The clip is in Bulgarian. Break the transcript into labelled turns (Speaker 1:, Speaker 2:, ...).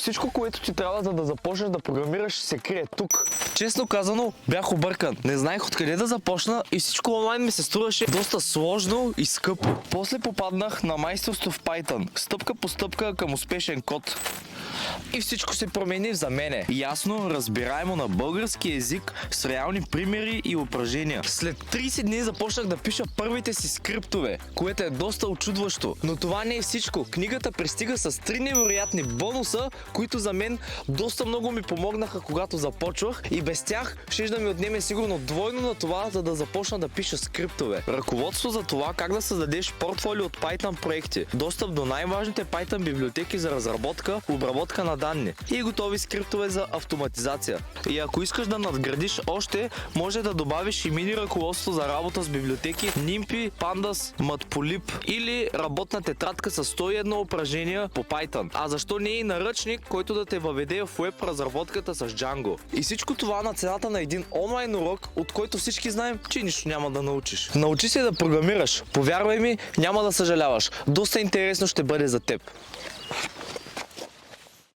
Speaker 1: всичко, което ти трябва за да започнеш да програмираш, се крие тук. Честно казано, бях объркан. Не знаех откъде да започна и всичко онлайн ми се струваше доста сложно и скъпо. После попаднах на майсторство в Python. Стъпка по стъпка към успешен код. И всичко се промени за мене. Ясно, разбираемо на български език, с реални примери и упражнения. След 30 дни започнах да пиша първите си скриптове, което е доста очудващо. Но това не е всичко. Книгата пристига с 3 невероятни бонуса, които за мен доста много ми помогнаха, когато започвах, и без тях ще да ми отнеме сигурно двойно на това, за да започна да пиша скриптове. Ръководство за това как да създадеш портфолио от Python проекти, достъп до най-важните Python библиотеки за разработка, обработка на данни и готови скриптове за автоматизация. И ако искаш да надградиш още, може да добавиш и мини ръководство за работа с библиотеки NumPy, Pandas, Matplotlib или работна тетрадка с 101 упражнения по Python. А защо не и наръчник, който да те въведе в веб разработката с Django. И всичко това на цената на един онлайн урок, от който всички знаем, че нищо няма да научиш. Научи се да програмираш. Повярвай ми, няма да съжаляваш. Доста интересно ще бъде за теб.